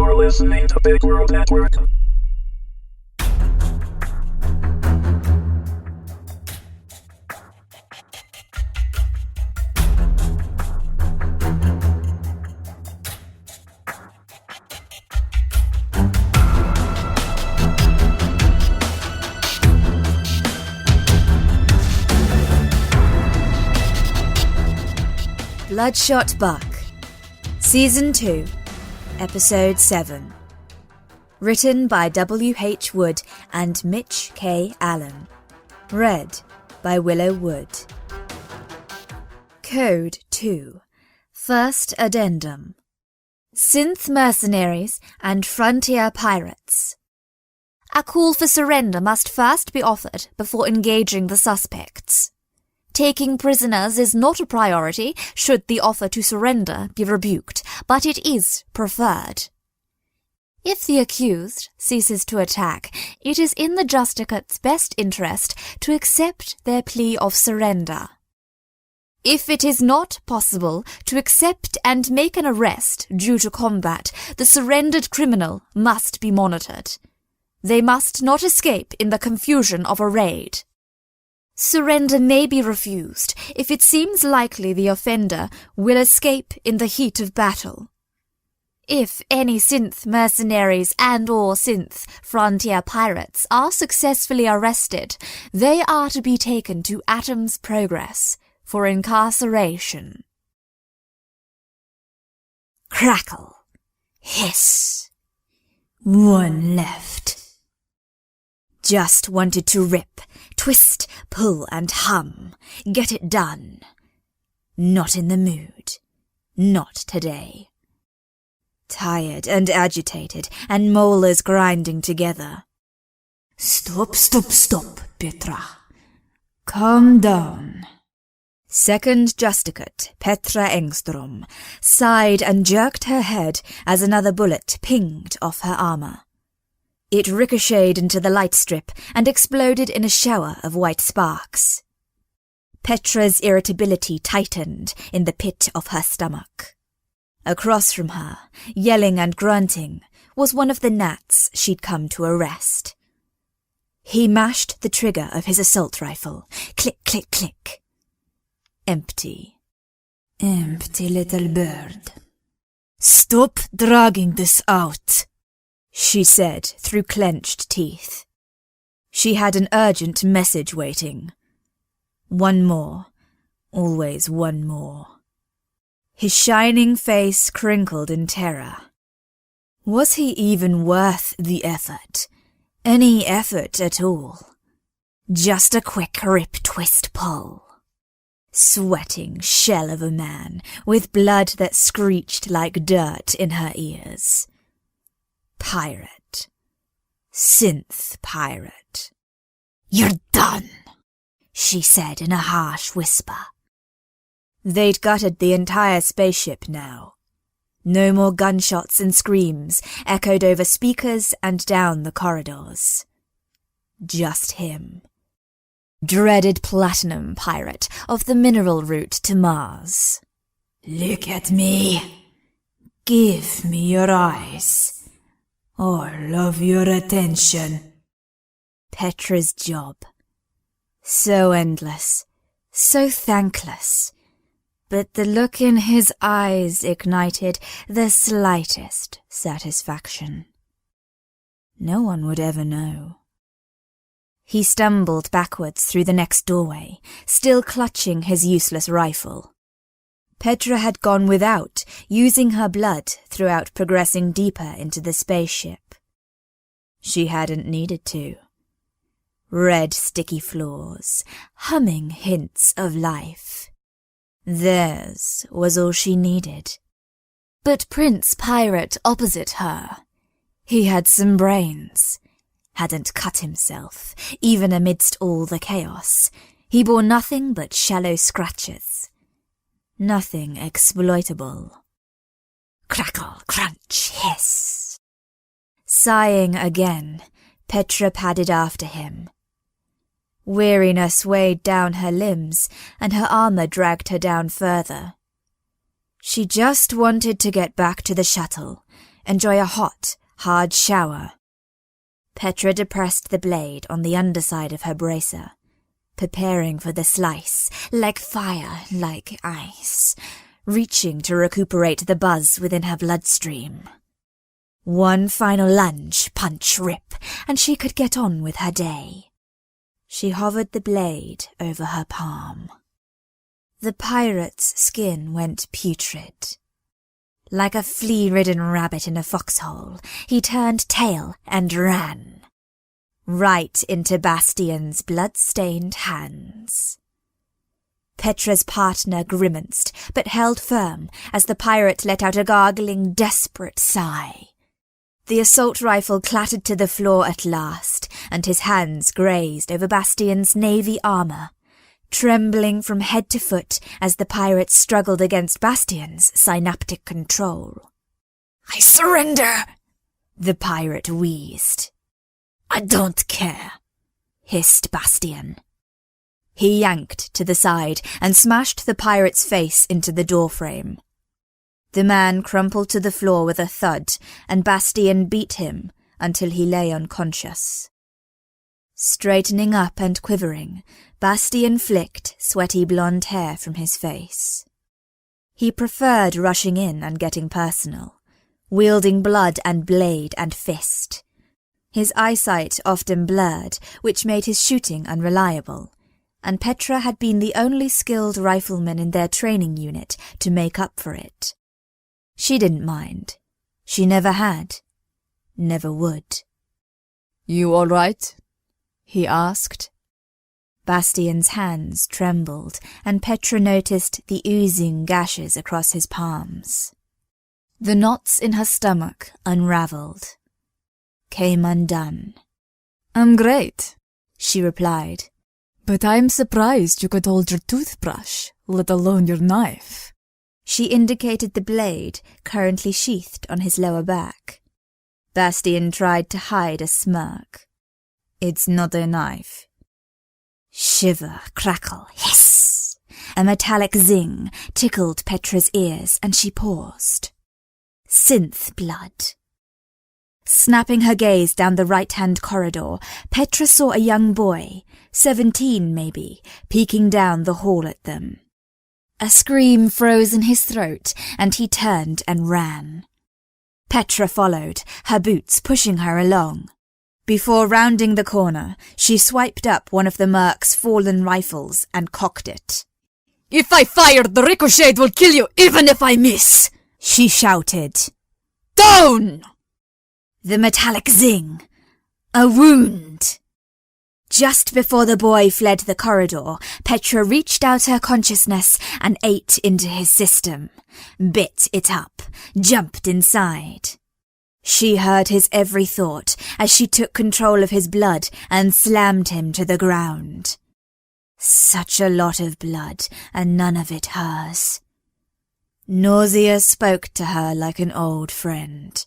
You're listening to Big World Network. Bloodshot Buck, Season 2, Episode 7. Written by W.H. Wood and Mitch K. Allan. Read by Willow Wood. Code 2. First Addendum. Synth mercenaries and frontier pirates. A call for surrender must first be offered before engaging the suspects. Taking prisoners is not a priority should the offer to surrender be rebuked, but it is preferred. If the accused ceases to attack, it is in the justicate's best interest to accept their plea of surrender. If it is not possible to accept and make an arrest due to combat, the surrendered criminal must be monitored. They must not escape in the confusion of a raid. Surrender may be refused if it seems likely the offender will escape in the heat of battle. If any synth mercenaries and/or synth frontier pirates are successfully arrested, they are to be taken to Atom's Progress for incarceration. Crackle. Hiss. One left. Just wanted to rip, twist, pull, and hum. Get it done. Not in the mood. Not today. Tired and agitated, and molars grinding together. Stop, Petra. Calm down. Second Justicate, Petra Engstrom, sighed and jerked her head as another bullet pinged off her armor. It ricocheted into the light strip and exploded in a shower of white sparks. Petra's irritability tightened in the pit of her stomach. Across from her, yelling and grunting, was one of the gnats she'd come to arrest. He mashed the trigger of his assault rifle. Click, click, click. Empty. Empty little bird. Stop dragging this out, she said through clenched teeth. She had an urgent message waiting. One more. Always one more. His shining face crinkled in terror. Was he even worth the effort? Any effort at all? Just a quick rip, twist, pull. Sweating shell of a man, with blood that screeched like dirt in her ears. Pirate. Synth pirate. You're done, she said in a harsh whisper. They'd gutted the entire spaceship now. No more gunshots and screams echoed over speakers and down the corridors. Just him. Dreaded platinum pirate of the mineral route to Mars. Look at me. Give me your eyes. All of your attention. Petra's job. So endless, so thankless. But the look in his eyes ignited the slightest satisfaction. No one would ever know. He stumbled backwards through the next doorway, still clutching his useless rifle. Petra had gone without, using her blood throughout progressing deeper into the spaceship. She hadn't needed to. Red sticky floors, humming hints of life. Theirs was all she needed. But Prince Pirate opposite her, he had some brains. Hadn't cut himself, even amidst all the chaos. He bore nothing but shallow scratches. Nothing exploitable. Crackle, crunch, hiss. Sighing again, Petra padded after him. Weariness weighed down her limbs, and her armor dragged her down further. She just wanted to get back to the shuttle, enjoy a hot, hard shower. Petra depressed the blade on the underside of her bracer, preparing for the slice, like fire, like ice, reaching to recuperate the buzz within her bloodstream. One final lunge, punch, rip, and she could get on with her day. She hovered the blade over her palm. The pirate's skin went putrid. Like a flea-ridden rabbit in a foxhole, he turned tail and ran. Right into Bastian's blood-stained hands. Petra's partner grimaced, but held firm as the pirate let out a gargling, desperate sigh. The assault rifle clattered to the floor at last, and his hands grazed over Bastian's navy armor, trembling from head to foot as the pirate struggled against Bastian's synaptic control. "I surrender," the pirate wheezed. "I don't care," hissed Bastian. He yanked to the side and smashed the pirate's face into the doorframe. The man crumpled to the floor with a thud, and Bastian beat him until he lay unconscious. Straightening up and quivering, Bastian flicked sweaty blonde hair from his face. He preferred rushing in and getting personal, wielding blood and blade and fist. His eyesight often blurred, which made his shooting unreliable, and Petra had been the only skilled rifleman in their training unit to make up for it. She didn't mind. She never had. Never would. "You all right?" he asked. Bastian's hands trembled, and Petra noticed the oozing gashes across his palms. The knots in her stomach unravelled, came undone. "I'm great," she replied. "But I'm surprised you could hold your toothbrush, let alone your knife." She indicated the blade currently sheathed on his lower back. Bastian tried to hide a smirk. "It's not a knife." Shiver, crackle, hiss! A metallic zing tickled Petra's ears, and she paused. Synth blood. Snapping her gaze down the right-hand corridor, Petra saw a young boy, 17 maybe, peeking down the hall at them. A scream froze in his throat, and he turned and ran. Petra followed, her boots pushing her along. Before rounding the corner, she swiped up one of the merc's fallen rifles and cocked it. "If I fire, the ricochet will kill you, even if I miss!" she shouted. "Down!" The metallic zing. A wound. Just before the boy fled the corridor, Petra reached out her consciousness and ate into his system, bit it up, jumped inside. She heard his every thought as she took control of his blood and slammed him to the ground. Such a lot of blood, and none of it hers. Nausea spoke to her like an old friend.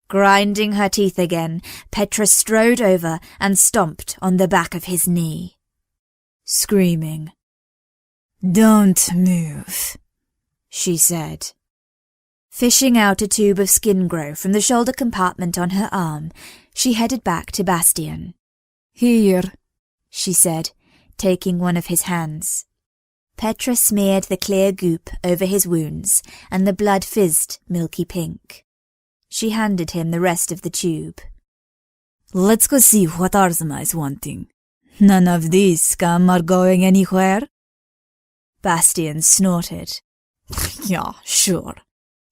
Grinding her teeth again, Petra strode over and stomped on the back of his knee, screaming. "Don't move," she said. Fishing out a tube of skin grow from the shoulder compartment on her arm, she headed back to Bastian. "Here," she said, taking one of his hands. Petra smeared the clear goop over his wounds, and the blood fizzed milky pink. She handed him the rest of the tube. "Let's go see what Arzma is wanting. None of these scum are going anywhere." Bastian snorted. "Yeah, sure.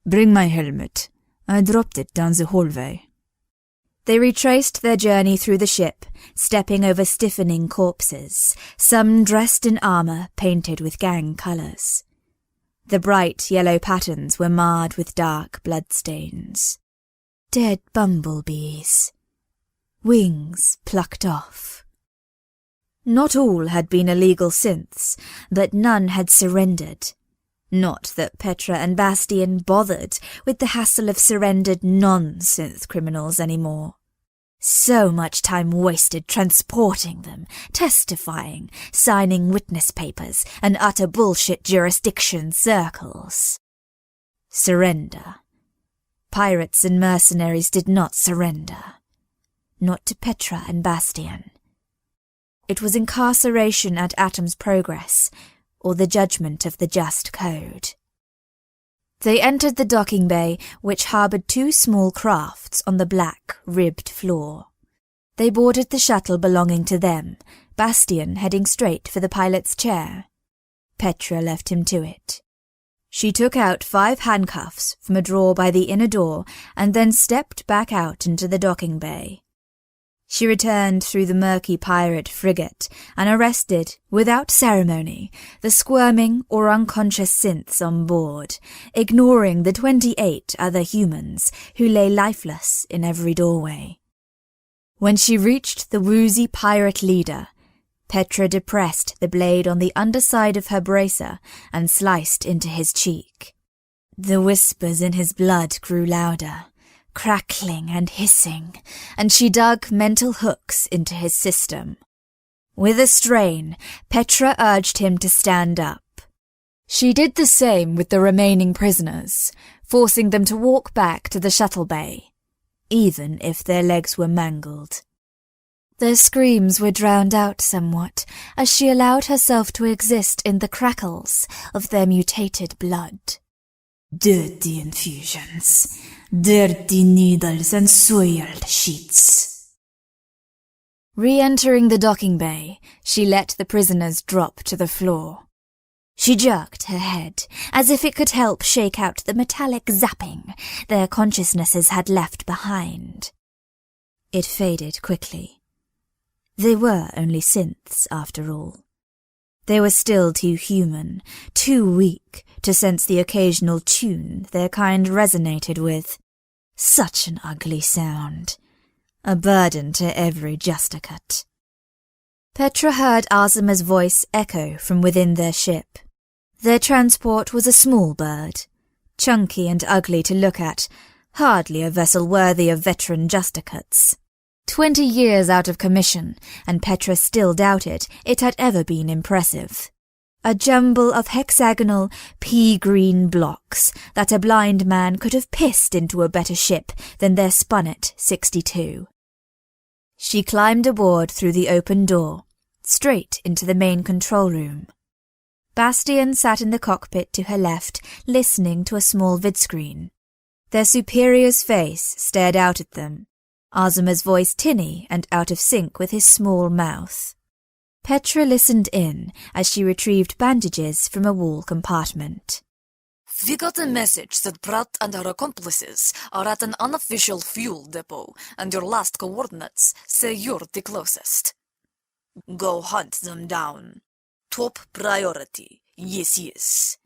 Bring my helmet. I dropped it down the hallway." They retraced their journey through the ship, stepping over stiffening corpses, some dressed in armor painted with gang colors. The bright yellow patterns were marred with dark bloodstains. Dead bumblebees. Wings plucked off. Not all had been illegal synths, but none had surrendered. Not that Petra and Bastian bothered with the hassle of surrendered non-synth criminals anymore. So much time wasted transporting them, testifying, signing witness papers, and utter bullshit jurisdiction circles. Surrender. Pirates and mercenaries did not surrender. Not to Petra and Bastian. It was incarceration at Atom's Progress, or the judgment of the Just Code. They entered the docking bay, which harboured 2 small crafts on the black, ribbed floor. They boarded the shuttle belonging to them, Bastian heading straight for the pilot's chair. Petra left him to it. She took out 5 handcuffs from a drawer by the inner door and then stepped back out into the docking bay. She returned through the murky pirate frigate and arrested, without ceremony, the squirming or unconscious synths on board, ignoring the 28 other humans who lay lifeless in every doorway. When she reached the woozy pirate leader, Petra depressed the blade on the underside of her bracer and sliced into his cheek. The whispers in his blood grew louder, crackling and hissing, and she dug mental hooks into his system. With a strain, Petra urged him to stand up. She did the same with the remaining prisoners, forcing them to walk back to the shuttle bay, even if their legs were mangled. Their screams were drowned out somewhat as she allowed herself to exist in the crackles of their mutated blood. Dirty infusions, dirty needles and soiled sheets. Re-entering the docking bay, she let the prisoners drop to the floor. She jerked her head, as if it could help shake out the metallic zapping their consciousnesses had left behind. It faded quickly. They were only synths, after all. They were still too human, too weak to sense the occasional tune their kind resonated with. Such an ugly sound. A burden to every Justicate. Petra heard Azima's voice echo from within their ship. Their transport was a small bird, chunky and ugly to look at, hardly a vessel worthy of veteran Justicates. 20 years out of commission, and Petra still doubted it had ever been impressive. A jumble of hexagonal, pea-green blocks that a blind man could have pissed into a better ship than their Spunnet 62. She climbed aboard through the open door, straight into the main control room. Bastian sat in the cockpit to her left, listening to a small vidscreen. Their superior's face stared out at them, Azima's voice tinny and out of sync with his small mouth. Petra listened in as she retrieved bandages from a wall compartment. We got a message that Prout and her accomplices are at an unofficial fuel depot, and your last coordinates say you're the closest. Go hunt them down. Top priority, yes.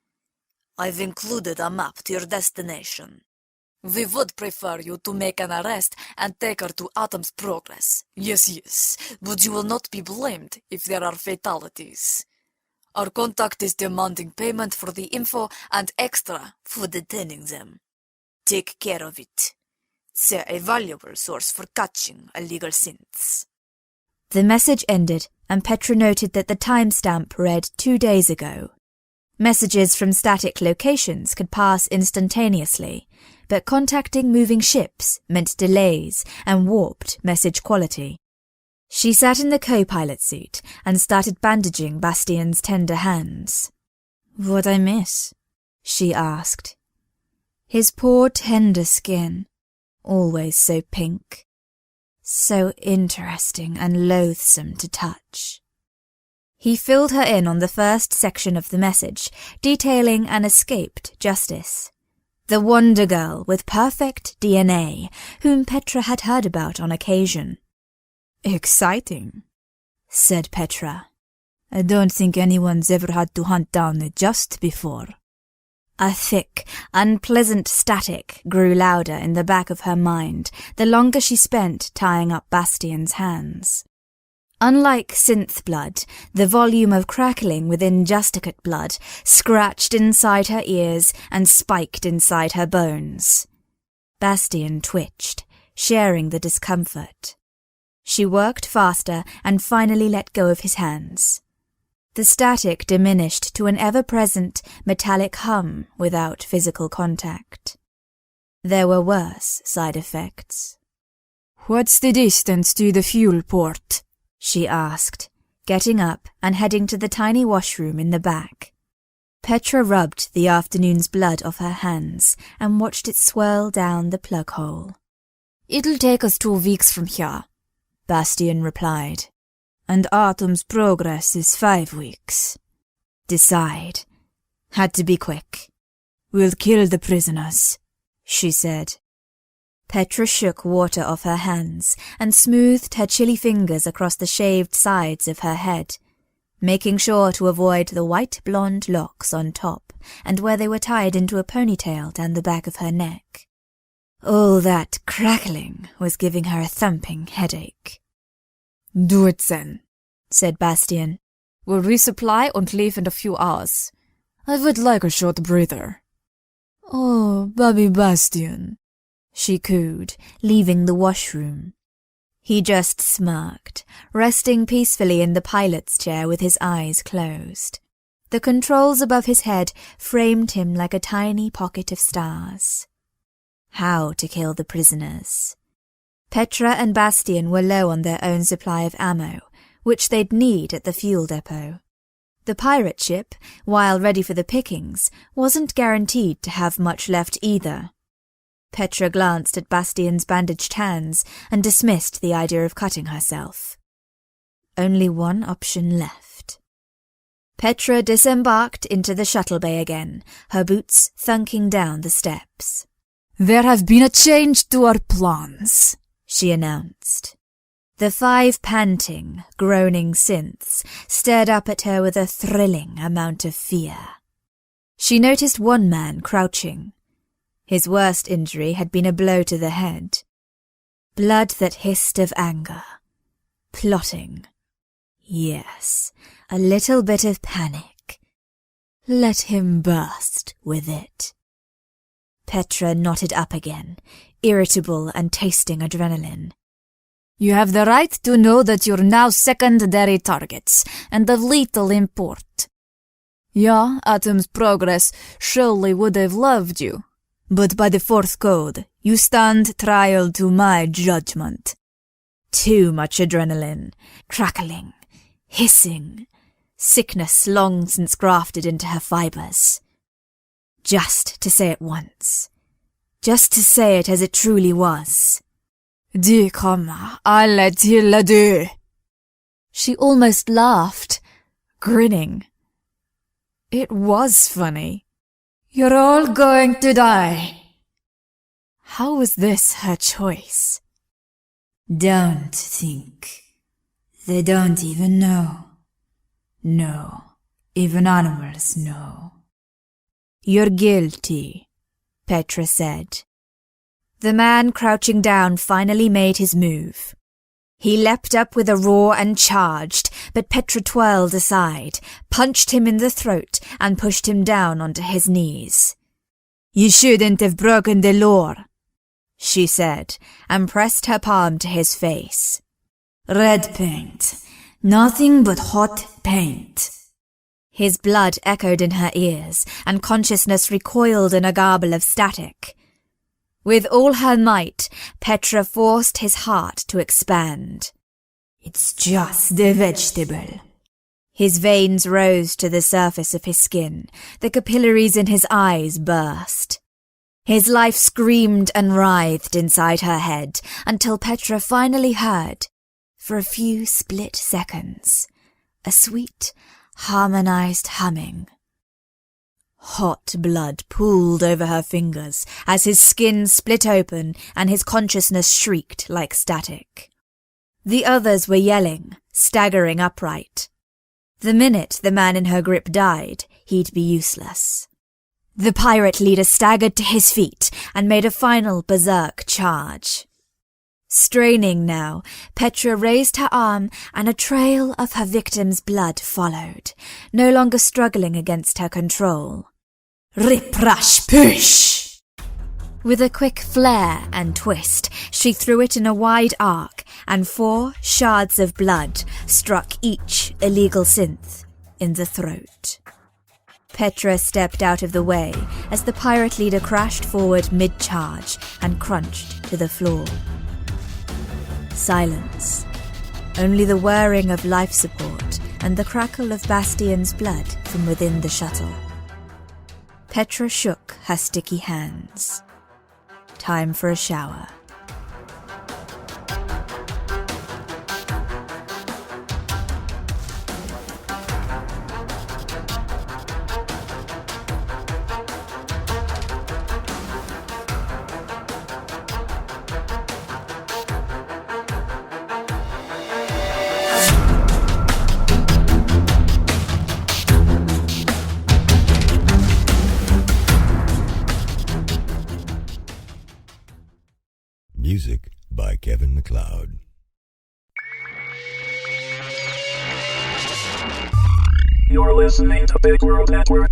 I've included a map to your destination. We would prefer you to make an arrest and take her to Atom's Progress. Yes, but you will not be blamed if there are fatalities. Our contact is demanding payment for the info and extra for detaining them. Take care of it. They're a valuable source for catching illegal synths. The message ended, and Petra noted that the timestamp read 2 days ago. Messages from static locations could pass instantaneously, but contacting moving ships meant delays and warped message quality. She sat in the co-pilot seat and started bandaging Bastian's tender hands. "What'd I miss?" she asked. His poor tender skin, always so pink, so interesting and loathsome to touch. He filled her in on the first section of the message, detailing an escaped justice. The Wonder Girl with perfect DNA, whom Petra had heard about on occasion. "Exciting," said Petra. "I don't think anyone's ever had to hunt down a Just before." A thick, unpleasant static grew louder in the back of her mind the longer she spent tying up Bastian's hands. Unlike synth blood, the volume of crackling within Justicate blood scratched inside her ears and spiked inside her bones. Bastian twitched, sharing the discomfort. She worked faster and finally let go of his hands. The static diminished to an ever-present metallic hum without physical contact. There were worse side effects. What's the distance to the fuel port? She asked, getting up and heading to the tiny washroom in the back. Petra rubbed the afternoon's blood off her hands and watched it swirl down the plug hole. It'll take us 2 weeks from here, Bastian replied. And Autumn's progress is 5 weeks. Decide. Had to be quick. We'll kill the prisoners, she said. Petra shook water off her hands and smoothed her chilly fingers across the shaved sides of her head, making sure to avoid the white blonde locks on top and where they were tied into a ponytail down the back of her neck. All that crackling was giving her a thumping headache. Do it then, said Bastian. We'll resupply and leave in a few hours. I would like a short breather. Oh, Baby Bastian, she cooed, leaving the washroom. He just smirked, resting peacefully in the pilot's chair with his eyes closed. The controls above his head framed him like a tiny pocket of stars. How to kill the prisoners? Petra and Bastian were low on their own supply of ammo, which they'd need at the fuel depot. The pirate ship, while ready for the pickings, wasn't guaranteed to have much left either. Petra glanced at Bastian's bandaged hands and dismissed the idea of cutting herself. Only one option left. Petra disembarked into the shuttle bay again, her boots thunking down the steps. There have been a change to our plans, she announced. The 5 panting, groaning synths stared up at her with a thrilling amount of fear. She noticed one man crouching. His worst injury had been a blow to the head. Blood that hissed of anger. Plotting. Yes, a little bit of panic. Let him burst with it. Petra knotted up again, irritable and tasting adrenaline. You have the right to know that you're now secondary targets, and of little import. Yeah, Atom's progress surely would have loved you, but by the 4th code, you stand trial to my judgment. Too much adrenaline, crackling, hissing, sickness long since grafted into her fibers. Just to say it once. Just to say it as it truly was. Dis comment allait-il à deux? She almost laughed, grinning. It was funny. You're all going to die. How was this her choice? Don't think. They don't even know. No, even animals know. You're guilty, Petra said. The man crouching down finally made his move. He leapt up with a roar and charged, but Petra twirled aside, punched him in the throat, and pushed him down onto his knees. You shouldn't have broken the law, she said, and pressed her palm to his face. Red paint. Nothing but hot paint. His blood echoed in her ears, and consciousness recoiled in a garble of static. With all her might, Petra forced his heart to expand. It's just the vegetable. His veins rose to the surface of his skin. The capillaries in his eyes burst. His life screamed and writhed inside her head until Petra finally heard, for a few split seconds, a sweet, harmonized humming. Hot blood pooled over her fingers as his skin split open and his consciousness shrieked like static. The others were yelling, staggering upright. The minute the man in her grip died, he'd be useless. The pirate leader staggered to his feet and made a final berserk charge. Straining now, Petra raised her arm and a trail of her victim's blood followed, no longer struggling against her control. Rip, rush, push! With a quick flare and twist, she threw it in a wide arc, and 4 shards of blood struck each illegal synth in the throat. Petra stepped out of the way as the pirate leader crashed forward mid-charge and crunched to the floor. Silence. Only the whirring of life support and the crackle of Bastion's blood from within the shuttle. Petra shook her sticky hands. Time for a shower. Music by Kevin MacLeod. You're listening to Big World Network.